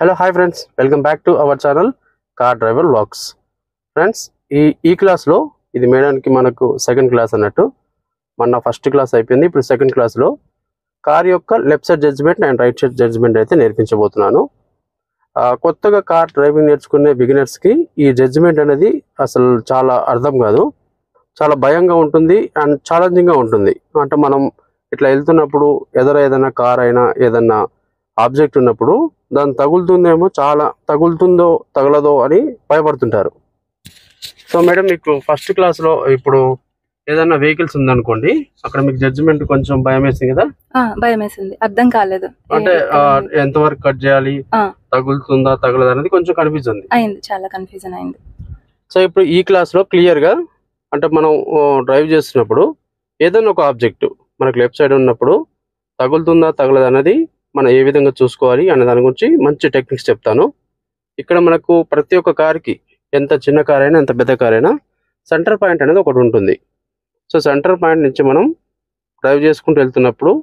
Hello hi friends, welcome back to our channel car driver vlogs. Friends, ఈ క్లాస్లో ఇది మేడానికి మనకు సెకండ్ క్లాస్ అన్నట్టు. మన ఫస్ట్ క్లాస్ అయిపోయింది. ఇప్పుడు సెకండ్ క్లాస్లో కార్ యొక్క left side judgement and right side judgement అయితే నేర్పించబోతున్నాను. కొత్తగా కార్ డ్రైవింగ్ నేర్చుకునే బిగినర్స్కి ఈ జడ్జ్మెంట్ అనేది అసలు చాలా అర్థం కాదు, చాలా భయంగా ఉంటుంది అండ్ ఛాలెంజింగ్గా ఉంటుంది. అంటే మనం ఇట్లా వెళ్తున్నప్పుడు ఏదైనా కార్ అయినా ఏదన్నా ఆబ్జెక్ట్ ఉన్నప్పుడు దాన్ని తగులుతుందేమో, చాలా తగులుతుందో తగలదో అని భయపడుతుంటారు. సో మేడం, మీకు ఫస్ట్ క్లాస్లో ఇప్పుడు ఏదైనా వెహికల్స్ ఉందనుకోండి, అక్కడ మీకు జడ్జిమెంట్ కొంచెం భయం వేసింది కదా? భయం వేసింది, అర్థం కాలేదు. అంటే ఎంతవరకు కట్ చేయాలి, తగులుతుందా తగలదా అనేది కొంచెం కన్ఫ్యూజన్ అయింది, చాలా కన్ఫ్యూజన్ అయింది. సో ఇప్పుడు ఈ క్లాస్లో క్లియర్గా అంటే మనం డ్రైవ్ చేస్తున్నప్పుడు ఏదైనా ఒక ఆబ్జెక్ట్ మనకు లెఫ్ట్ సైడ్ ఉన్నప్పుడు తగులుతుందా తగలదా అనేది మనం ఏ విధంగా చూసుకోవాలి అనే దాని గురించి మంచి టెక్నిక్స్ చెప్తాను. ఇక్కడ మనకు ప్రతి ఒక్క కార్కి, ఎంత చిన్న కార్ అయినా ఎంత పెద్ద కార్ అయినా సెంటర్ పాయింట్ అనేది ఒకటి ఉంటుంది. సో సెంటర్ పాయింట్ నుంచి మనం డ్రైవ్ చేసుకుంటూ వెళ్తున్నప్పుడు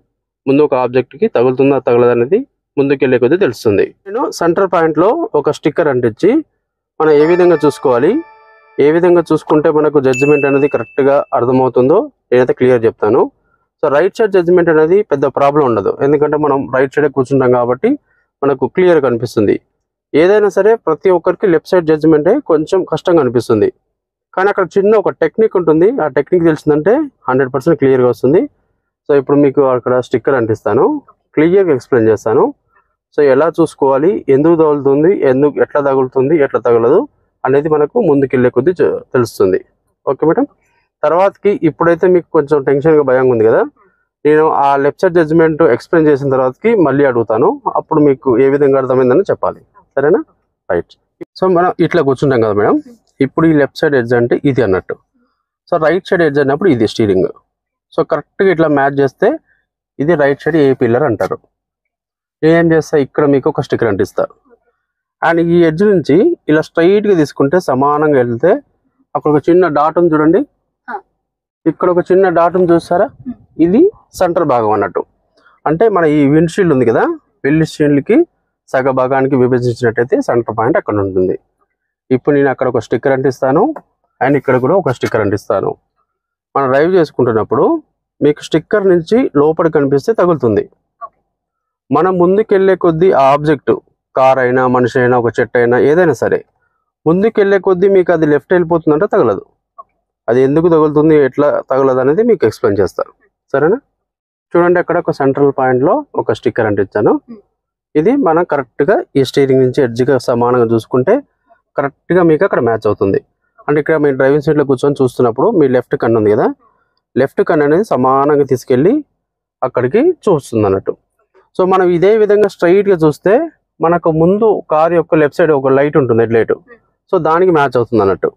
ముందు ఒక ఆబ్జెక్ట్కి తగులుతుందా తగలదా అనేది ముందుకు వెళ్ళే కొద్దీ తెలుస్తుంది. నేను సెంటర్ పాయింట్లో ఒక స్టిక్కర్ అంటించి మనం ఏ విధంగా చూసుకోవాలి, ఏ విధంగా చూసుకుంటే మనకు జడ్జిమెంట్ అనేది కరెక్ట్గా అర్థమవుతుందో నేనైతే క్లియర్ చెప్తాను. సో రైట్ సైడ్ జడ్జిమెంట్ అనేది పెద్ద ప్రాబ్లం ఉండదు, ఎందుకంటే మనం రైట్ సైడే కూర్చుంటాం కాబట్టి మనకు క్లియర్ కనిపిస్తుంది. ఏదైనా సరే ప్రతి ఒక్కరికి లెఫ్ట్ సైడ్ జడ్జిమెంటే కొంచెం కష్టంగా అనిపిస్తుంది. కానీ అక్కడ చిన్న ఒక టెక్నిక్ ఉంటుంది, ఆ టెక్నిక్ తెలిసిందంటే 100% క్లియర్గా వస్తుంది. సో ఇప్పుడు మీకు అక్కడ స్టిక్కర్ అంటిస్తాను, క్లియర్గా ఎక్స్ప్లెయిన్ చేస్తాను. సో ఎలా చూసుకోవాలి, ఎందుకు తగులుతుంది, ఎట్లా తగులుతుంది, ఎట్లా తగలదు అనేది మనకు ముందుకెళ్ళే కొద్దీ తెలుస్తుంది. Okay madam. తర్వాతకి ఇప్పుడైతే మీకు కొంచెం టెన్షన్గా భయంగా ఉంది కదా, నేను ఆ లెఫ్ట్ సైడ్ జడ్జిమెంట్ ఎక్స్ప్లెయిన్ చేసిన తర్వాతకి మళ్ళీ అడుగుతాను, అప్పుడు మీకు ఏ విధంగా అర్థమైందని చెప్పాలి, సరేనా? రైట్. సో మనం ఇట్లా కూర్చుంటాం కదా మేడం, ఇప్పుడు ఈ లెఫ్ట్ సైడ్ ఎడ్జ్ అంటే ఇది అన్నట్టు. సో రైట్ సైడ్ ఎడ్జ్ అన్నప్పుడు ఇది స్టీరింగ్. సో కరెక్ట్గా ఇట్లా మ్యాచ్ చేస్తే ఇది రైట్ సైడ్ ఏ పిల్లర్ అంటారు. నేనేం చేస్తా, ఇక్కడ మీకు ఒక స్టిక్కర్ అంటిస్తారు అండ్ ఈ ఎడ్జ్ నుంచి ఇలా స్ట్రైట్గా తీసుకుంటే సమానంగా వెళ్తే అక్కడ ఒక చిన్న డాట్ ఉంది చూడండి, ఇక్కడ ఒక చిన్న డాట్ ఉంది చూస్తారా, ఇది సెంటర్ భాగం అన్నట్టు. అంటే మన ఈ విండ్షీల్డ్ ఉంది కదా, విండ్షీల్డ్కి సగ భాగానికి విభజించినట్టయితే సెంటర్ పాయింట్ అక్కడ ఉంటుంది. ఇప్పుడు నేను అక్కడ ఒక స్టిక్కర్ అంటిస్తాను అండ్ ఇక్కడ కూడా ఒక స్టిక్కర్ అంటిస్తాను. మనం డ్రైవ్ చేసుకుంటున్నప్పుడు మీకు స్టిక్కర్ నుంచి లోపలికి కనిపిస్తే తగులుతుంది. మనం ముందుకెళ్ళే కొద్దీ ఆ ఆబ్జెక్ట్, కార్ అయినా మనిషి అయినా ఒక చెట్టు అయినా ఏదైనా సరే, ముందుకెళ్ళే కొద్దీ మీకు అది లెఫ్ట్ వెళ్ళిపోతుందంటే తగలదు. అది ఎందుకు తగులుతుంది, ఎట్లా తగలదు అనేది మీకు ఎక్స్ప్లెయిన్ చేస్తాను, సరేనా? చూడండి, అక్కడ ఒక సెంట్రల్ పాయింట్లో ఒక స్టిక్కర్ అంటించాను. ఇది మనం కరెక్ట్గా ఈ స్టీరింగ్ నుంచి ఎడ్జ్గా సమానంగా చూసుకుంటే కరెక్ట్గా మీకు అక్కడ మ్యాచ్ అవుతుంది. అంటే ఇక్కడ మీ డ్రైవింగ్ సీట్లో కూర్చొని చూస్తున్నప్పుడు మీ లెఫ్ట్ కన్ను ఉంది కదా, లెఫ్ట్ కన్ను అనేది సమానంగా తీసుకెళ్ళి అక్కడికి చూస్తుంది అన్నట్టు. సో మనం ఇదే విధంగా స్ట్రైట్గా చూస్తే మనకు ముందు కార్ యొక్క లెఫ్ట్ సైడ్ ఒక లైట్ ఉంటుంది, హెడ్ లైట్. సో దానికి మ్యాచ్ అవుతుంది అన్నట్టు.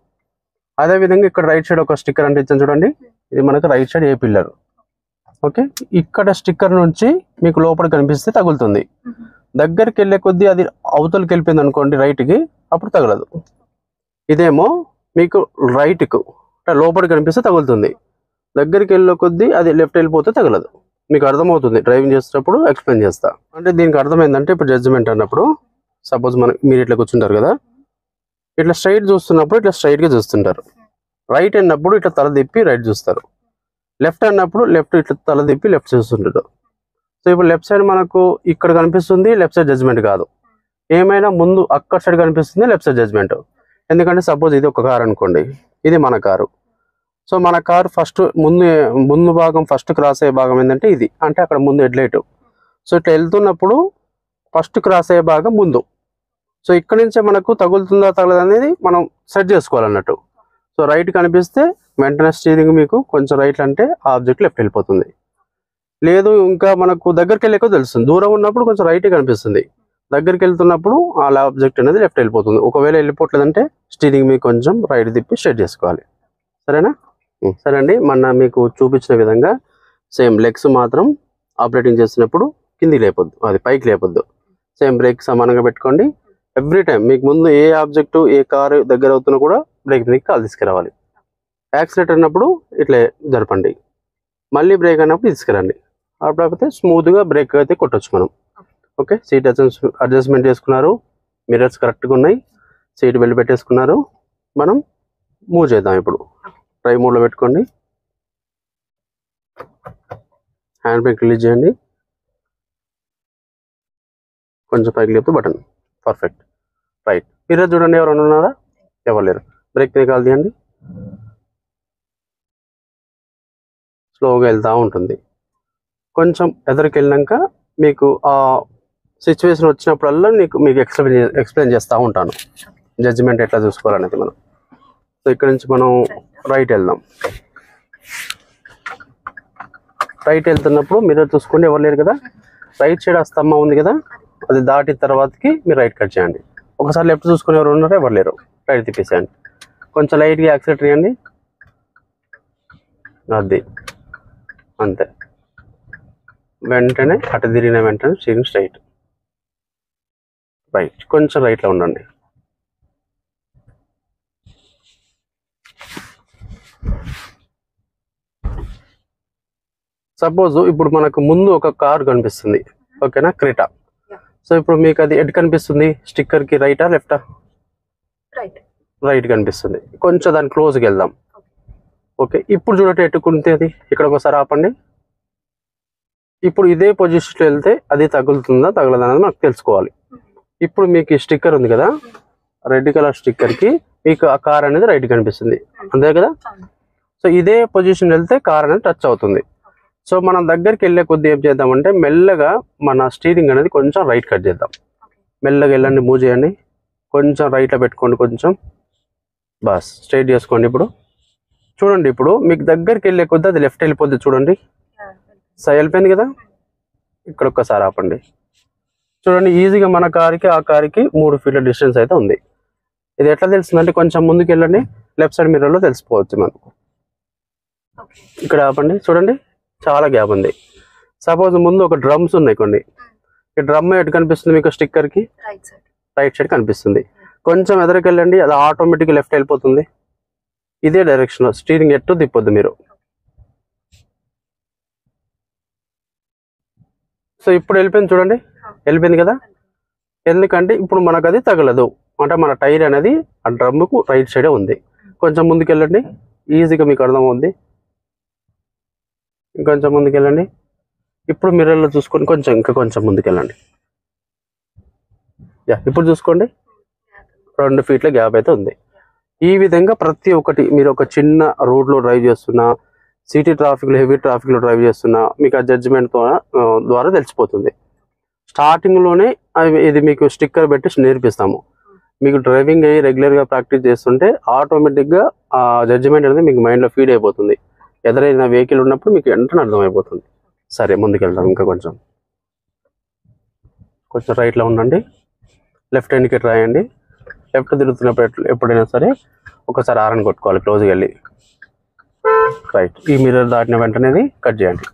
అదేవిధంగా ఇక్కడ రైట్ సైడ్ ఒక స్టిక్కర్ అంటించాను చూడండి, ఇది మనకు రైట్ సైడ్ ఏ పిల్లర్. ఓకే, ఇక్కడ స్టిక్కర్ నుంచి మీకు లోపల కనిపిస్తే తగులుతుంది. దగ్గరికి వెళ్ళే కొద్దీ అది అవతలకి వెళ్ళిపోయింది అనుకోండి రైట్కి, అప్పుడు తగలదు. ఇదేమో మీకు రైట్కు అంటే లోపలికి కనిపిస్తే తగులుతుంది, దగ్గరికి వెళ్ళే కొద్దీ అది లెఫ్ట్ వెళ్ళిపోతే తగలదు. మీకు అర్థమవుతుంది, డ్రైవింగ్ చేసేటప్పుడు ఎక్స్ప్లెయిన్ చేస్తా. అంటే దీనికి అర్థమైందంటే ఇప్పుడు జడ్జిమెంట్ అన్నప్పుడు సపోజ్ మీరు ఇట్లా కూర్చుంటారు కదా, ఇట్లా స్ట్రైట్ చూస్తున్నప్పుడు ఇట్లా స్ట్రైట్గా చూస్తుంటారు. రైట్ అన్నప్పుడు ఇట్లా తల తిప్పి రైట్ చూస్తారు. లెఫ్ట్ అన్నప్పుడు లెఫ్ట్ ఇట్లా తల తిప్పి లెఫ్ట్ చూస్తుంటారు. సో ఇప్పుడు లెఫ్ట్ సైడ్ మనకు ఇక్కడ కనిపిస్తుంది, లెఫ్ట్ సైడ్ జడ్జ్మెంట్ కాదు. ఏమైనా ముందు అక్కడ సైడ్ కనిపిస్తుంది లెఫ్ట్ సైడ్ జడ్జ్మెంట్. ఎందుకంటే సపోజ్ ఇది ఒక కారు అనుకోండి, ఇది మన కారు. సో మన కారు ఫస్ట్ ముందు భాగం, ఫస్ట్ క్రాస్ అయ్యే భాగం ఏంటంటే ఇది, అంటే అక్కడ ముందు హెడ్ లైట్. సో ఇట్లా వెళ్తున్నప్పుడు ఫస్ట్ క్రాస్ అయ్యే భాగం ముందు. సో ఇక్కడ నుంచే మనకు తగులుతుందా తగలదా అనేది మనం సెట్ చేసుకోవాలన్నట్టు. సో రైట్ కనిపిస్తే వెంటనే స్టీరింగ్ మీకు కొంచెం రైట్ అంటే ఆబ్జెక్ట్ లెఫ్ట్ వెళ్ళిపోతుంది. లేదు ఇంకా మనకు దగ్గరికి వెళ్ళేకో తెలుస్తుంది, దూరం ఉన్నప్పుడు కొంచెం రైట్ కనిపిస్తుంది, దగ్గరికి వెళ్తున్నప్పుడు ఆ ఆబ్జెక్ట్ అనేది లెఫ్ట్ వెళ్ళిపోతుంది. ఒకవేళ వెళ్ళిపోవట్లేదంటే స్టీరింగ్ మీకు కొంచెం రైట్ తిప్పి స్ట్రైట్ చేసుకోవాలి, సరేనా? సరే అండి, మొన్న మీకు చూపించిన విధంగా సేమ్ లెగ్స్ మాత్రం ఆపరేటింగ్ చేస్తున్నప్పుడు కిందికి లేపొద్దు, అది పైకి లేపొద్దు. సేమ్ బ్రేక్ సమానంగా పెట్టుకోండి. ఎవ్రీ టైం మీకు ముందు ఏ ఆబ్జెక్టు ఏ కారు దగ్గర అవుతున్నా కూడా బ్రేక్ మీదకి కాలు తీసుకురావాలి. యాక్సిలేటర్ అన్నప్పుడు ఇట్లా జరపండి, మళ్ళీ బ్రేక్ అన్నప్పుడు తీసుకురండి. అప్పుడైతే స్మూత్గా బ్రేక్ అయితే కొట్టచ్చు మనం. ఓకే, సీట్ అడ్జస్ట్మెంట్ చేసుకున్నారు, మిర్రర్స్ కరెక్ట్గా ఉన్నాయి, సీట్ బెల్ట్ పెట్టేసుకున్నారు. మనం మూవ్ చేద్దాం. ఇప్పుడు డ్రైవ్ మోడ్లో పెట్టుకోండి, హ్యాండ్ బ్రేక్ రిలీజ్ చేయండి, కొంచెం పైకి లేపు బటన్. పర్ఫెక్ట్. రైట్. మిర్రర్ చూడండి, ఎవరైనా ఉన్నారా? ఎవరు లేరు. బ్రేక్ మీద కాల్ తీయండి, స్లోగా వెళ్తూ ఉంటుంది. కొంచెం ఎదురుకి వెళ్ళాక మీకు ఆ సిచ్యువేషన్ వచ్చినప్పుడల్లా మీకు ఎక్స్ప్లెయిన్ చేస్తూ ఉంటాను, జడ్జిమెంట్ ఎట్లా చూసుకోవాలనేది మనం. సో ఇక్కడ నుంచి మనం రైట్ వెళ్దాం. రైట్ వెళ్తున్నప్పుడు మిర్రర్ చూసుకోండి, ఎవరు లేరు కదా. రైట్ సైడ్ ఆ స్తంభం ఉంది కదా, అది దాటిన తర్వాతకి మీరు రైట్ కట్ చేయండి. ఒకసారి లెఫ్ట్ చూసుకుని ఎవరు ఉన్నారో, ఎవరు లేరు. రైట్ తిప్పేసేయండి, కొంచెం లైట్గా యాక్సిలేటర్ ఇవ్వండి, అది అంతే. వెంటనే అటు తిరిగిన వెంటనే స్టీరింగ్ స్ట్రైట్. రైట్, కొంచెం రైట్లో ఉండండి. సపోజ్ ఇప్పుడు మనకు ముందు ఒక కార్ కనిపిస్తుంది, ఓకేనా, క్రెటా. సో ఇప్పుడు మీకు అది ఎటు కనిపిస్తుంది, స్టిక్కర్కి రైటా లెఫ్టా? రైట్ కనిపిస్తుంది. కొంచెం దాని క్లోజ్కి వెళ్దాం. ఓకే, ఇప్పుడు చూడండి ఎట్టుకుంటే అది. ఇక్కడ ఒకసారి ఆపండి. ఇప్పుడు ఇదే పొజిషన్లో వెళ్తే అది తగులుతుందా తగలదా అనేది మనకు తెలుసుకోవాలి. ఇప్పుడు మీకు ఈ స్టిక్కర్ ఉంది కదా, రెడ్ కలర్ స్టిక్కర్కి మీకు ఆ కార్ అనేది రైట్ కనిపిస్తుంది, అంతే కదా. సో ఇదే పొజిషన్ వెళ్తే కార్ అనేది టచ్ అవుతుంది. సో మనం దగ్గరికి వెళ్ళే కొద్ది ఏం చేద్దామంటే మెల్లగా మన స్టీరింగ్ అనేది కొంచెం రైట్ కట్ చేద్దాం. మెల్లగా వెళ్ళండి, మూవ్ చేయండి, కొంచెం రైట్లో పెట్టుకోండి, కొంచెం బస్ స్ట్రైట్ చేసుకోండి. ఇప్పుడు చూడండి, ఇప్పుడు మీకు దగ్గరికి వెళ్ళే కొద్ది అది లెఫ్ట్ వెళ్ళిపోద్ది చూడండి. వెళ్ళిపోయింది కదా. ఇక్కడ ఒక్కసారి ఆపండి. చూడండి, ఈజీగా మన కార్కి ఆ కార్కి 3 ఫీట్ల డిస్టెన్స్ అయితే ఉంది. ఇది ఎట్లా తెలుస్తుందంటే కొంచెం ముందుకు వెళ్ళండి, లెఫ్ట్ సైడ్ మిర్రర్లో తెలిసిపోవచ్చు మనకు. ఇక్కడ ఆపండి, చూడండి చాలా గ్యాప్ ఉంది. సపోజ్ ముందు ఒక డ్రమ్స్ ఉన్నాయి కొన్ని, ఈ డ్రమ్ ఎటు కనిపిస్తుంది మీకు స్టిక్కర్కి? రైట్ సైడ్ కనిపిస్తుంది. కొంచెం ఎదురుకి వెళ్ళండి, అది ఆటోమేటిక్గా లెఫ్ట్ వెళ్ళిపోతుంది. ఇదే డైరెక్షన్, స్టీరింగ్ ఎటు తిప్పొద్దు మీరు. సో ఇప్పుడు వెళ్ళిపోయింది చూడండి, వెళ్ళిపోయింది కదా. ఎందుకంటే ఇప్పుడు మనకు అది తగలదు, అంటే మన టైర్ అనేది ఆ డ్రమ్ముకు రైట్ సైడే ఉంది. కొంచెం ముందుకు వెళ్ళండి, ఈజీగా మీకు అర్థమవుద్ది. ఇంకొంచెం ముందుకు వెళ్ళండి. ఇప్పుడు మిర్రర్లో చూసుకొని ఇంకా కొంచెం ముందుకు వెళ్ళండి. ఇప్పుడు చూసుకోండి, 2 ఫీట్ల గ్యాప్ అయితే ఉంది. ఈ విధంగా ప్రతి ఒక్కటి మీరు ఒక చిన్న రోడ్లో డ్రైవ్ చేస్తున్నా, సిటీ ట్రాఫిక్లో హెవీ ట్రాఫిక్లో డ్రైవ్ చేస్తున్నా మీకు ఆ జడ్జిమెంట్ ద్వారా తెలిసిపోతుంది. స్టార్టింగ్లోనే ఇది మీకు స్టిక్కర్ పెట్టి నేర్పిస్తాము. మీకు డ్రైవింగ్ అయ్యి రెగ్యులర్గా ప్రాక్టీస్ చేస్తుంటే ఆటోమేటిక్గా ఆ జడ్జిమెంట్ అనేది మీకు మైండ్లో ఫీడ్ అయిపోతుంది. ఎదురైన వెహికల్ ఉన్నప్పుడు మీకు వెంటనే అర్థమైపోతుంది. సరే ముందుకెళ్దాం. ఇంకా కొంచెం రైట్లో ఉండండి, లెఫ్ట్ ఇండికేటర్ రాయండి. లెఫ్ట్ తిరుగుతున్నప్పుడు ఎప్పుడైనా సరే ఒకసారి ఆరన్ కొట్టుకోవాలి క్లోజ్గా వెళ్ళి. రైట్, ఈ మిర్రర్ దాటిన వెంటనే కట్ చేయండి.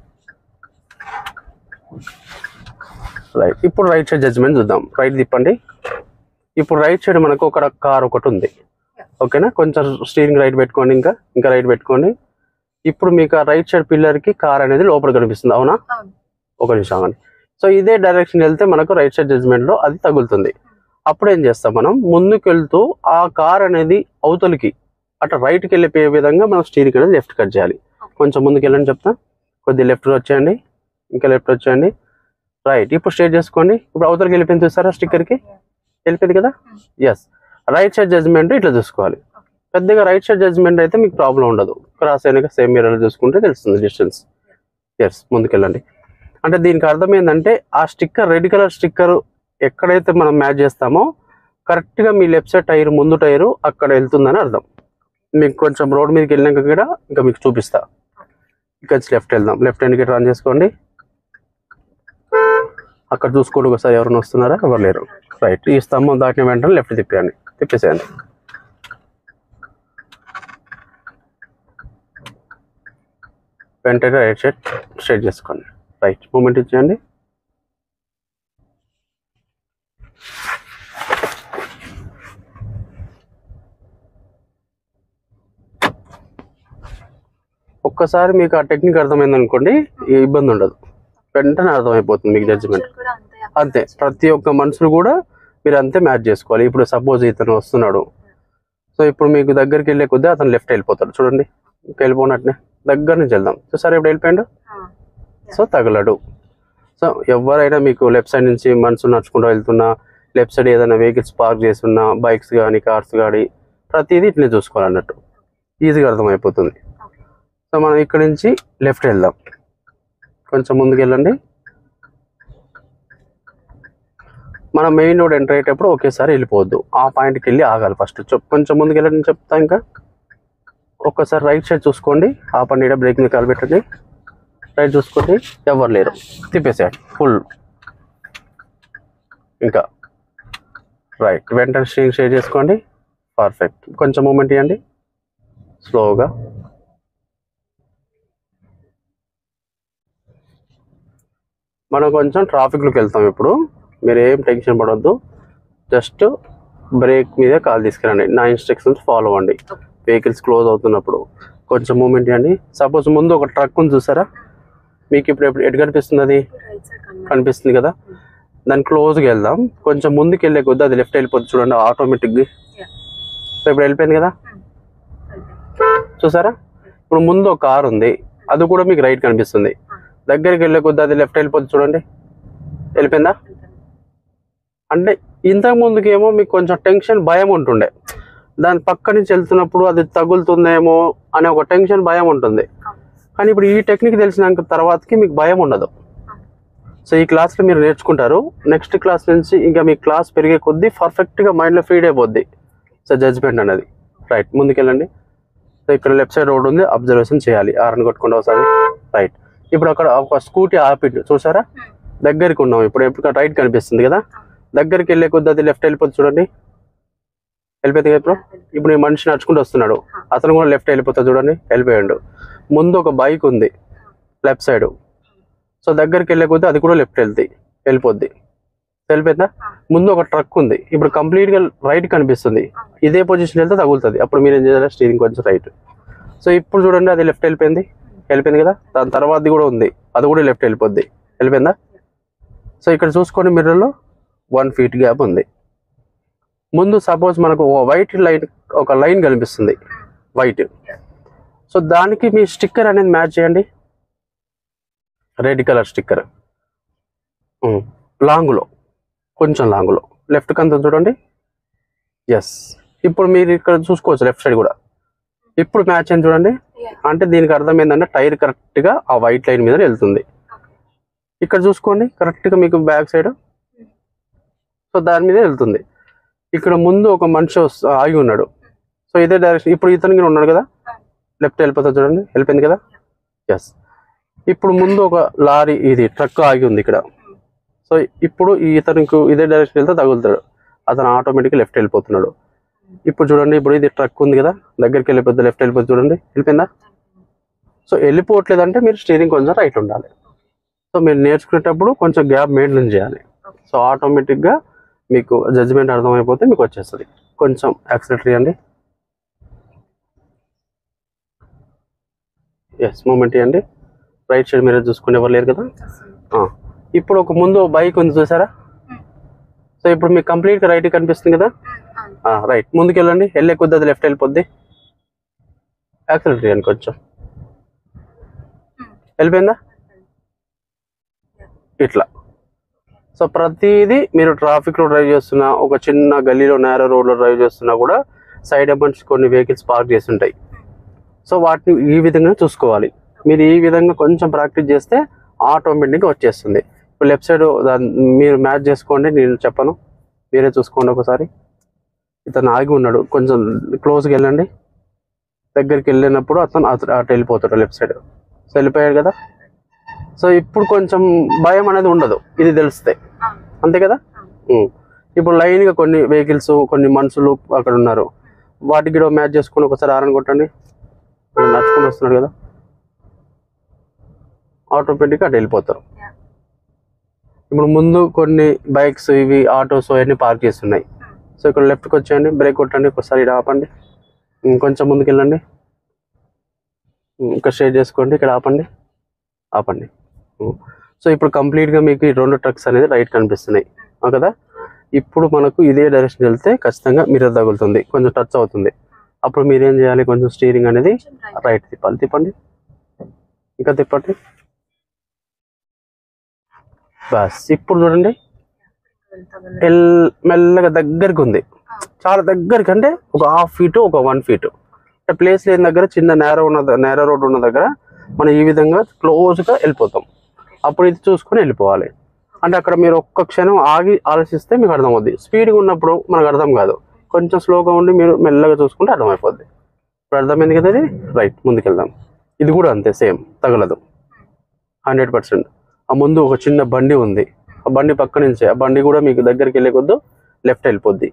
రైట్, ఇప్పుడు రైట్ సైడ్ జడ్జిమెంట్ చూద్దాం. రైట్ తిప్పండి. ఇప్పుడు రైట్ సైడ్ మనకు ఒక కార్ ఒకటి ఉంది, ఓకేనా. కొంచెం స్టీరింగ్ రైట్ పెట్టుకోండి, ఇంకా రైట్ పెట్టుకోండి. ఇప్పుడు మీకు ఆ రైట్ సైడ్ పిల్లర్కి కార్ అనేది లోపల కనిపిస్తుంది, అవునా? ఒక నిమిషం అండి. సో ఇదే డైరెక్షన్ వెళ్తే మనకు రైట్ సైడ్ జడ్జిమెంట్లో అది తగులుతుంది. అప్పుడు ఏం చేస్తాం, మనం ముందుకు వెళ్తూ ఆ కార్ అనేది అవతలికి అట్లా రైట్కి వెళ్ళిపోయే విధంగా మనం స్టీరింగ్ అనేది లెఫ్ట్ కట్ చేయాలి. కొంచెం ముందుకు వెళ్ళండి చెప్తా. కొద్దిగా లెఫ్ట్ వచ్చేయండి, ఇంకా లెఫ్ట్ వచ్చేయండి. రైట్, ఇప్పుడు స్ట్రైట్ చేసుకోండి. ఇప్పుడు అవతలికి వెళ్ళిపోయింది చూస్తారా, స్టిక్కర్కి వెళ్ళిపోయింది కదా. ఎస్, రైట్ సైడ్ జడ్జిమెంట్ ఇట్లా చూసుకోవాలి. పెద్దగా రైట్ సైడ్ జడ్జిమెంట్ అయితే మీకు ప్రాబ్లం ఉండదు. క్రాస్ అయినాక సేమ్ మిర్రర్ చూసుకుంటే తెలుస్తుంది డిస్టెన్స్. ఎస్, ముందుకెళ్ళండి. అంటే దీనికి అర్థం ఏంటంటే ఆ స్టిక్కర్, రెడ్ కలర్ స్టిక్కర్ ఎక్కడైతే మనం మ్యాచ్ చేస్తామో కరెక్ట్గా మీ లెఫ్ట్ సైడ్ టైర్, ముందు టైరు అక్కడ వెళ్తుందని అర్థం. మీకు కొంచెం రోడ్ మీదకి వెళ్ళినాక కూడా ఇంకా మీకు చూపిస్తా. ఇక్కడ లెఫ్ట్ వెళ్దాం. లెఫ్ట్ ఇండికేటర్ ఆన్ చేసుకోండి. అక్కడ చూసుకోండి ఒకసారి ఎవరైనా వస్తున్నారా, ఎవరు లేరు. రైట్, ఈ స్తంభం దాటిన వెంటనే లెఫ్ట్ తిప్పేసేయండి. వెంటనే రైట్ సైడ్ స్ట్రైట్ చేసుకోండి. రైట్, మూమెంట్ ఇచ్చేయండి. ఒక్కసారి మీకు ఆ టెక్నిక్ అర్థమైంది అనుకోండి, ఇబ్బంది ఉండదు, వెంటనే అర్థమైపోతుంది మీకు జడ్జిమెంట్. అంతే, ప్రతి ఒక్క మనుషులు కూడా మీరు అంతే మ్యాచ్ చేసుకోవాలి. ఇప్పుడు సపోజ్ ఇతను వస్తున్నాడు, సో ఇప్పుడు మీకు దగ్గరికి వెళ్ళే కొద్దీ అతను లెఫ్ట్ వెళ్ళిపోతాడు. చూడండి, ఇంకా వెళ్ళిపోయినట్టునే దగ్గర నుంచి వెళ్దాం. చూసారా ఇప్పుడు వెళ్ళిపోయాడు, సో తగలడు. సో ఎవరైనా మీకు లెఫ్ట్ సైడ్ నుంచి మనుషులు నడుచుకుంటూ వెళ్తున్నా, లెఫ్ట్ సైడ్ ఏదైనా వెహికల్స్ పార్క్ చేస్తున్నా, బైక్స్ కానీ కార్స్ కానీ ప్రతిదీ ఇట్లనే చూసుకోవాలన్నట్టు, ఈజీగా అర్థమైపోతుంది. సో మనం ఇక్కడ నుంచి లెఫ్ట్ వెళ్దాం, కొంచెం ముందుకు వెళ్ళండి. మనం మెయిన్ రోడ్ ఎంటర్ అయ్యేటప్పుడు ఒకేసారి వెళ్ళిపోవద్దు, ఆ పాయింట్కి వెళ్ళి ఆగాలి. ఫస్ట్ కొంచెం ముందుకు వెళ్ళండి చెప్తా. ఇంకా ఒక్కసారి రైట్ సైడ్ చూసుకోండి, ఆపండి, బ్రేక్ మీద కాలు పెట్టండి, రైట్ చూసుకోండి, ఎవరు లేరు, తిప్పేసేయండి ఫుల్. ఇంకా రైట్, వెంటనే స్టీరింగ్ షేర్ చేసుకోండి, పర్ఫెక్ట్. కొంచెం మూమెంట్ ఇవ్వండి స్లోగా. మనం కొంచెం ట్రాఫిక్లోకి వెళ్తాం ఇప్పుడు, మీరు ఏం టెన్షన్ పడవద్దు, జస్ట్ బ్రేక్ మీద కాల్ తీసుకురండి, నా ఇన్స్ట్రక్షన్స్ ఫాలో అవ్వండి. వెహికల్స్ క్లోజ్ అవుతున్నప్పుడు కొంచెం మూమెంట్ ఇవ్వండి. సపోజ్ ముందు ఒక ట్రక్ ఉంది చూసారా, మీకు ఇప్పుడు ఎటు కనిపిస్తుంది, అది కనిపిస్తుంది కదా, దాన్ని క్లోజ్గా వెళ్దాం. కొంచెం ముందుకు వెళ్ళే కొద్ది అది లెఫ్ట్ వెళ్ళిపోతుంది చూడండి ఆటోమేటిక్గా. సో ఇప్పుడు వెళ్ళిపోయింది కదా, చూసారా. ఇప్పుడు ముందు ఒక కార్ ఉంది, అది కూడా మీకు రైట్ కనిపిస్తుంది, దగ్గరికి వెళ్ళే కొద్ది అది లెఫ్ట్ వెళ్ళిపోతుంది చూడండి, వెళ్ళిపోయిందా. అంటే ఇంతకు ముందుకేమో మీకు కొంచెం టెన్షన్ భయం ఉంటుండే, దాని పక్క నుంచి వెళ్తున్నప్పుడు అది తగులుతుందేమో అనే ఒక టెన్షన్ భయం ఉంటుంది. కానీ ఇప్పుడు ఈ టెక్నిక్ తెలిసినాక తర్వాతకి మీకు భయం ఉండదు. సో ఈ క్లాస్లో మీరు నేర్చుకుంటారు, నెక్స్ట్ క్లాస్ నుంచి ఇంకా మీ క్లాస్ పెరిగే కొద్దీ పర్ఫెక్ట్గా మైండ్లో ఫీడ్ అయిపోద్ది. సో జడ్జ్మెంట్ అనేది రైట్, ముందుకెళ్ళండి. సో ఇక్కడ లెఫ్ట్ సైడ్ రోడ్ ఉంది, అబ్జర్వేషన్ చేయాలి, ఆరని కొట్టుకుంటూ ఒకసారి రైట్. ఇప్పుడు అక్కడ ఒక స్కూటీ ఆపి చూసారా, దగ్గరికి ఉన్నాం. ఇప్పుడు రైట్ కనిపిస్తుంది కదా, దగ్గరికి వెళ్ళే కొద్ది అది లెఫ్ట్ వెళ్ళిపోతుంది చూడండి, వెళ్ళిపోతుంది కదా. ఇప్పుడు ఈ మనిషి నడుచుకుంటూ వస్తున్నాడు, అతను కూడా లెఫ్ట్ వెళ్ళిపోతాడు చూడండి, వెళ్ళిపోయాడు. ముందు ఒక బైక్ ఉంది లెఫ్ట్ సైడ్, సో దగ్గరికి వెళ్ళే కొద్ది అది కూడా లెఫ్ట్ వెళ్ళిపోద్ది, వెళ్ళిపోయిందా. ముందు ఒక ట్రక్ ఉంది, ఇప్పుడు కంప్లీట్గా రైట్ కనిపిస్తుంది, ఇదే పొజిషన్ వెళ్తే తగులుతుంది. అప్పుడు మీరు ఏం చేయాలి, స్టీరింగ్ కొంచెం రైట్. సో ఇప్పుడు చూడండి అది లెఫ్ట్ వెళ్ళిపోయింది కదా, దాని తర్వాత కూడా ఉంది, అది కూడా లెఫ్ట్ వెళ్ళిపోయిందా. సో ఇక్కడ చూసుకోండి మిర్రర్లో 1 feet గ్యాప్ ఉంది. ముందు సపోజ్ మనకు వైట్ లైన్, ఒక లైన్ కనిపిస్తుంది వైట్, సో దానికి మీ స్టిక్కర్ అనేది మ్యాచ్ చేయండి, రెడ్ కలర్ స్టిక్కర్ లాంగ్లో, కొంచెం లాంగ్లో లెఫ్ట్ కంత చూడండి. ఎస్, ఇప్పుడు మీరు ఇక్కడ చూసుకోవచ్చు లెఫ్ట్ సైడ్ కూడా ఇప్పుడు మ్యాచ్ అని చూడండి. అంటే దీనికి అర్థం ఏంటంటే టైర్ కరెక్ట్గా ఆ వైట్ లైన్ మీద వెళ్తుంది. ఇక్కడ చూసుకోండి కరెక్ట్గా మీకు బ్యాక్ సైడ్, సో దాని మీద వెళ్తుంది. ఇక్కడ ముందు ఒక మనిషి ఆగి ఉన్నాడు, సో ఇదే డైరెక్షన్. ఇప్పుడు ఇతనికి ఉన్నాడు కదా, లెఫ్ట్ వెళ్ళిపోతుంది చూడండి, వెళ్ళిపోయింది కదా. ఎస్, ఇప్పుడు ముందు ఒక లారీ, ఇది ట్రక్ ఆగి ఉంది ఇక్కడ, సో ఇప్పుడు ఇతనికి ఇదే డైరెక్షన్ వెళ్తే తగులుతాడు, అతను ఆటోమేటిక్గా లెఫ్ట్ వెళ్ళిపోతున్నాడు. ఇప్పుడు చూడండి, ఇప్పుడు ఇది ట్రక్ ఉంది కదా, దగ్గరికి వెళ్ళిపోద్ది, లెఫ్ట్ వెళ్ళిపోతుంది చూడండి, వెళ్ళిపోయిందా. సో వెళ్ళిపోవట్లేదు అంటే మీరు స్టీరింగ్ కొంచెం రైట్ ఉండాలి. సో మీరు నేర్చుకునేటప్పుడు కొంచెం గ్యాప్ మెయింటైన్ చేయాలి. సో ఆటోమేటిక్గా మీకు జడ్జిమెంట్ అర్థమైపోతే మీకు వచ్చేస్తుంది. కొంచెం యాక్సిలేటర్ ఇవ్వండి, ఎస్ మూమెంట్ ఇవ్వండి, రైట్ సైడ్ మీరు చూసుకునే ఎవరు లేరు కదా. ఇప్పుడు ఒక ముందు బైక్ ఉంది చూసారా, సో ఇప్పుడు మీకు కంప్లీట్గా రైట్ కనిపిస్తుంది కదా, రైట్ ముందుకు వెళ్ళండి, వెళ్ళే కొద్ది అది లెఫ్ట్ వెళ్ళిపోద్ది, యాక్సిలేటర్ ఇవ్వండి కొంచెం, వెళ్ళిపోయిందా ఇట్లా. సో ప్రతిదీ మీరు ట్రాఫిక్లో డ్రైవ్ చేస్తున్నా, ఒక చిన్న గల్లీలో నేరో రోడ్లో డ్రైవ్ చేస్తున్నా కూడా సైడ్ అబండ్స్ కొన్ని వెహికల్స్ పార్క్ చేసి ఉంటాయి. సో వాటిని ఈ విధంగా చూసుకోవాలి. మీరు ఈ విధంగా కొంచెం ప్రాక్టీస్ చేస్తే ఆటోమేటిక్గా వచ్చేస్తుంది. ఇప్పుడు లెఫ్ట్ సైడ్ మీరు మ్యాచ్ చేసుకోండి, నేను చెప్పను, మీరే చూసుకోండి ఒకసారి. ఇతను ఆగి ఉన్నాడు, కొంచెం క్లోజ్కి వెళ్ళండి, దగ్గరికి వెళ్ళినప్పుడు అతను అటు వెళ్ళిపోతాడు లెఫ్ట్ సైడ్, సో వెళ్ళిపోయాడు కదా. సో ఇప్పుడు కొంచెం భయం అనేది ఉండదు, ఇది తెలిస్తే, అంతే కదా. ఇప్పుడు లైన్గా కొన్ని వెహికల్స్, కొన్ని మనుషులు అక్కడ ఉన్నారు, వాటికి కూడా మ్యాచ్ చేసుకుని ఒకసారి ఆరని కొట్టండి. నడుచుకుని వస్తున్నాడు కదా, ఆటోమేటిక్గా అటు వెళ్ళిపోతారు. ఇప్పుడు ముందు కొన్ని బైక్స్, ఇవి ఆటోస్ అవన్నీ పార్క్ చేస్తున్నాయి. సో ఇక్కడ లెఫ్ట్కి వచ్చేయండి, బ్రేక్ కొట్టండి, ఒకసారి ఇక్కడ ఆపండి, కొంచెం ముందుకు వెళ్ళండి, ఇంకా స్ట్రైట్ చేసుకోండి, ఇక్కడ ఆపండి. సో ఇప్పుడు కంప్లీట్గా మీకు ఈ 2 ట్రక్స్ అనేది రైట్ కనిపిస్తున్నాయి కదా. ఇప్పుడు మనకు ఇదే డైరెక్షన్ వెళ్తే ఖచ్చితంగా మిర్రర్ తగులుతుంది, కొంచెం టచ్ అవుతుంది. అప్పుడు మీరేం చేయాలి, కొంచెం స్టీరింగ్ అనేది రైట్ తిప్పాలి. తిప్పండి, ఇంకా తిప్పండి. బస్ ఇప్పుడు చూడండి మెల్లగా దగ్గరికి ఉంది, చాలా దగ్గరికి. అంటే ఒక 1/2 feet ఒక 1 feet అంటే ప్లేస్ లేని దగ్గర చిన్న నేరో రోడ్ ఉన్న దగ్గర మనం ఈ విధంగా క్లోజ్గా వెళ్ళిపోతాం. అప్పుడు ఇది చూసుకొని వెళ్ళిపోవాలి. అంటే అక్కడ మీరు ఒక్క క్షణం ఆగి ఆలోచిస్తే మీకు అర్థమవుద్ది. స్పీడ్గా ఉన్నప్పుడు మనకు అర్థం కాదు, కొంచెం స్లోగా ఉండి మీరు మెల్లగా చూసుకుంటే అర్థమైపోద్ది. ఇప్పుడు అర్థమైంది కదా, ఇది రైట్. ముందుకెళ్దాం. ఇది కూడా అంతే, సేమ్, తగలదు 100%. ఆ ముందు ఒక చిన్న బండి ఉంది, ఆ బండి పక్క నుంచే, ఆ బండి కూడా మీకు దగ్గరికి వెళ్ళే కొద్దు లెఫ్ట్ వెళ్ళిపోద్ది.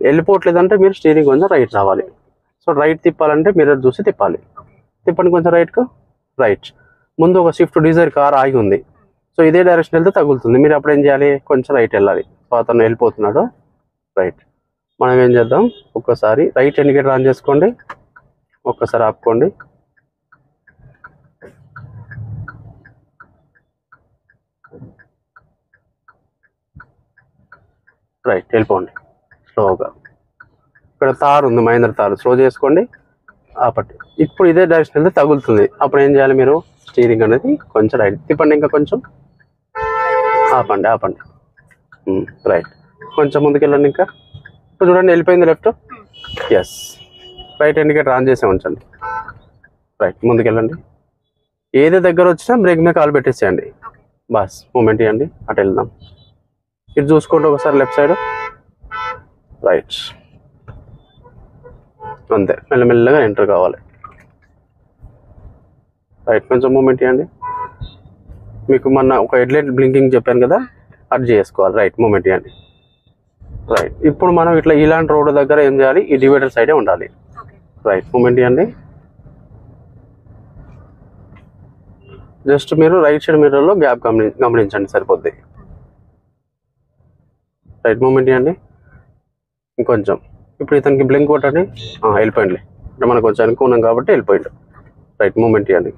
వెళ్ళిపోవట్లేదంటే మీరు స్టీరింగ్ కొంచెం రైట్ రావాలి. సో రైట్ తిప్పాలంటే మిర్రర్ చూసి తిప్పాలి. తిప్పండి కొంచెం రైట్కు. రైట్. ముందు ఒక స్విఫ్ట్ డిజైర్ కార్ ఆగి ఉంది. సో ఇదే డైరెక్షన్ వెళ్తే తగులుతుంది. మీరు అప్పుడు ఏం చేయాలి, కొంచెం రైట్ వెళ్ళాలి. సో అతను వెళ్ళిపోతున్నాడు, రైట్. మనం ఏం చేద్దాం, ఒక్కసారి రైట్ ఇండికేటర్ ఆన్ చేసుకోండి, ఒక్కసారి ఆపుకోండి. రైట్ వెళ్ళిపోండి స్లోగా. ఇక్కడ తారు ఉంది, మహేంద్ర తారు, స్లో చేసుకోండి, ఆపండి. ఇప్పుడు ఇదే డైరెక్షన్ వెళ్తే తగులుతుంది. అప్పుడు ఏం చేయాలి, మీరు స్టీరింగ్ అనేది కొంచెం రైట్ తిప్పండి, ఇంకా కొంచెం ఆపండి. రైట్, కొంచెం ముందుకెళ్ళండి. ఇంకా ఇప్పుడు చూడండి వెళ్ళిపోయింది left. Yes, right indicator on చేసే ఉంచండి. రైట్ ముందుకెళ్ళండి. ఏది దగ్గర వచ్చినా బ్రేక్ మీద కాలు పెట్టేసేయండి. బస్ మూమెంట్ ఇవ్వండి, అటు వెళ్దాం. ఇది చూసుకోండి ఒకసారి లెఫ్ట్ సైడ్. రైట్, అంతే. మెల్లమెల్లగా ఎంటర్ కావాలి. రైట్, కొంచెం మూమెంట్ ఇవ్వండి. మీకు మొన్న ఒక హెడ్లైట్ బ్లింకింగ్ చెప్పాను కదా, అది చేసుకోవాలి. రైట్ మూమెంట్ ఇవ్వండి. రైట్, ఇప్పుడు మనం ఇట్లా ఇలాంటి రోడ్డు దగ్గర ఏం చేయాలి, ఈ డివైడర్ సైడే ఉండాలి. రైట్ మూమెంట్ ఇవ్వండి. జస్ట్ మీరు రైట్ సైడ్ మిర్రర్లో గ్యాప్ గమనించండి, సరిపోద్ది. రైట్ మూమెంట్ ఇవ్వండి ఇంకొంచెం. ఇప్పుడు ఇతనికి బ్లింక్ కొట్టండి, వెళ్ళిపోయింది. అంటే మనకు కొంచెం అనుకున్నాం కాబట్టి వెళ్ళిపోయింది. రైట్ మూమెంట్ ఇవ్వండి.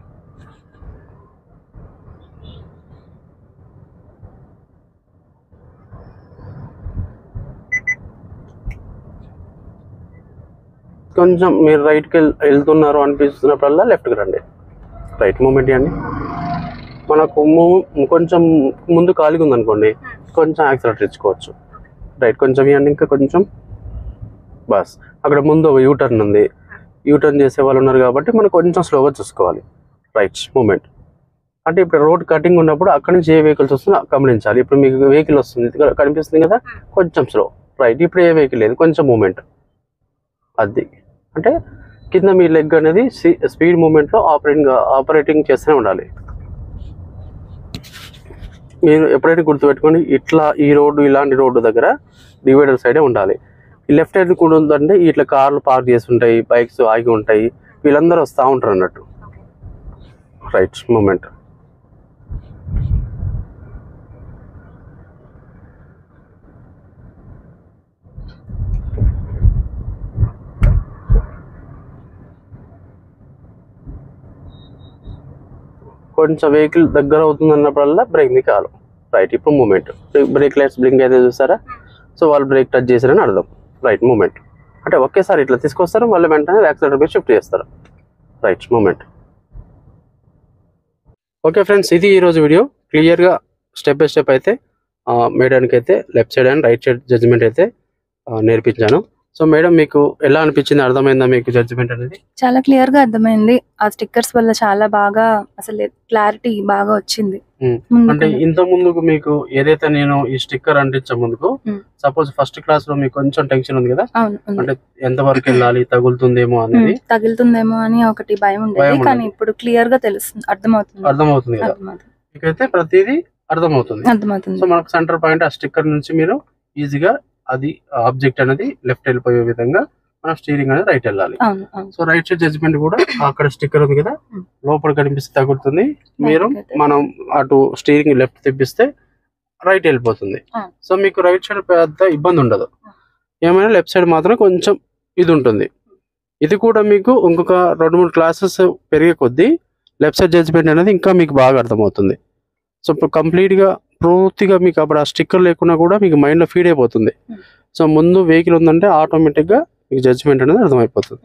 కొంచెం మీరు రైట్కి వెళ్తున్నారు అనిపిస్తున్నప్పుడల్లా లెఫ్ట్కి రండి. రైట్ మూమెంట్ ఇవ్వండి. మనకు కొంచెం ముందు ఖాళీగా ఉందనుకోండి, కొంచెం యాక్సిలేటర్ ఇచ్చుకోవచ్చు. రైట్ కొంచెం ఇవ్వండి, ఇంకా కొంచెం. బస్, అక్కడ ముందు ఒక యూటర్న్ ఉంది, యూటర్న్ చేసే వాళ్ళు ఉన్నారు కాబట్టి మనం కొంచెం స్లోగా చూసుకోవాలి. Right moment. అంటే ఇప్పుడు రోడ్ కటింగ్ ఉన్నప్పుడు అక్కడి నుంచి ఏ వెహికల్స్ వస్తుందో గమనించాలి. ఇప్పుడు మీకు వెహికల్ వస్తుంది కనిపిస్తుంది కదా, కొంచెం స్లో. రైట్, ఇప్పుడు ఏ వెహికల్ లేదు, కొంచెం మూమెంట్. అది అంటే కింద మీ లెగ్ అనేది స్పీడ్ మూమెంట్లో ఆపరేటింగ్ చేస్తూనే ఉండాలి. మీరు ఎప్పుడైతే గుర్తుపెట్టుకోండి, ఇట్లా ఈ రోడ్డు ఇలాంటి రోడ్డు దగ్గర డివైడర్ సైడే ఉండాలి. ఈ లెఫ్ట్ సైడ్ కూడా ఉందంటే ఇట్లా కార్లు పార్క్ చేసి ఉంటాయి, బైక్స్ ఆగి ఉంటాయి, వీళ్ళందరూ వస్తూ ఉంటారు అన్నట్టు. Right moment. కొంచెం వెహికల్ దగ్గర అవుతుంది అన్నప్పుడల్లా బ్రేక్ ని కాలు. రైట్, ఇప్పుడు మూమెంట్. బ్రేక్ లైట్స్ బ్లింక్ అయితే చూసారా, సో వాళ్ళు బ్రేక్ టచ్ చేశారని అర్థం. Right moment. అంటే ఒకేసారి ఇట్లా తీసుకొస్తారు, మళ్ళీ వెంటనే యాక్సిలేటర్ మీద షిఫ్ట్ చేస్తారు. Right moment. ఓకే ఫ్రెండ్స్, ఇది ఈరోజు వీడియో. క్లియర్గా స్టెప్ బై స్టెప్ అయితే మేడానికి అయితే left side and right side judgement అయితే నేర్పించాను. సో మేడం, మీకు ఎలా అనిపించింది, అర్థమైందా మీకు జడ్జిమెంట్ అనేది? చాలా క్లియర్ గా అర్థమైంది. ఆ స్టిక్కర్స్ వల్ల చాలా బాగా అసలు క్లారిటీ బాగా వచ్చింది. అంటే ఇంత ముందుకు మీకు ఏదైతే నేను ఈ స్టిక్కర్ అంటించే ముందుకు సపోజ్ ఫస్ట్ క్లాస్ లో మీకు కొంచెం టెన్షన్ ఉంది కదా, అంటే ఎంత వరకు వెళ్ళాలి, తగులుతుందేమో అనేది, తగులుతుందేమో అని ఒకటి భయం ఉండేది. కానీ ఇప్పుడు క్లియర్ గా తెలుస్తుంది, అర్థమవుతుంది కదా. మీకైతే ప్రతిదీ అర్థమవుతుంది. సో మనకు సెంటర్ పాయింట్ ఆ స్టిక్కర్ నుంచి మీరు ఈజీగా అది ఆబ్జెక్ట్ అనేది లెఫ్ట్ వెళ్ళిపోయే విధంగా మన స్టీరింగ్ అనేది రైట్ వెళ్ళాలి. సో రైట్ సైడ్ జడ్జిమెంట్ కూడా అక్కడ స్టిక్కర్ ఉంది కదా, లోపల కనిపిస్తే తగులుతుంది. మీరు మనం అటు స్టీరింగ్ లెఫ్ట్ తిప్పిస్తే రైట్ వెళ్ళిపోతుంది. సో మీకు రైట్ సైడ్ పెద్ద ఇబ్బంది ఉండదు. ఏమైనా లెఫ్ట్ సైడ్ మాత్రం కొంచెం ఇది ఉంటుంది. ఇది కూడా మీకు ఇంకొక 2-3 క్లాసెస్ పెరిగే కొద్దీ లెఫ్ట్ సైడ్ జడ్జిమెంట్ అనేది ఇంకా మీకు బాగా అర్థమవుతుంది. సో ఇప్పుడు కంప్లీట్గా పూర్తిగా మీకు అప్పుడు ఆ స్టిక్కర్ లేకున్నా కూడా మీకు మైండ్లో ఫీడ్ అయిపోతుంది. సో ముందు వెహికల్ ఉందంటే ఆటోమేటిక్గా మీకు జడ్జిమెంట్ అనేది అర్థమైపోతుంది.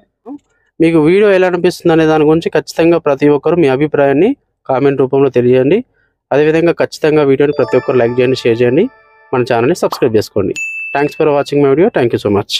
మీకు వీడియో ఎలా అనిపిస్తుంది అనే దాని గురించి ఖచ్చితంగా ప్రతి ఒక్కరు మీ అభిప్రాయాన్ని కామెంట్ రూపంలో తెలియజేయండి. అదేవిధంగా ఖచ్చితంగా వీడియోని ప్రతి ఒక్కరు లైక్ చేయండి, షేర్ చేయండి, మన ఛానల్ని సబ్స్క్రైబ్ చేసుకోండి. Thanks for watching my video. Thank you so much.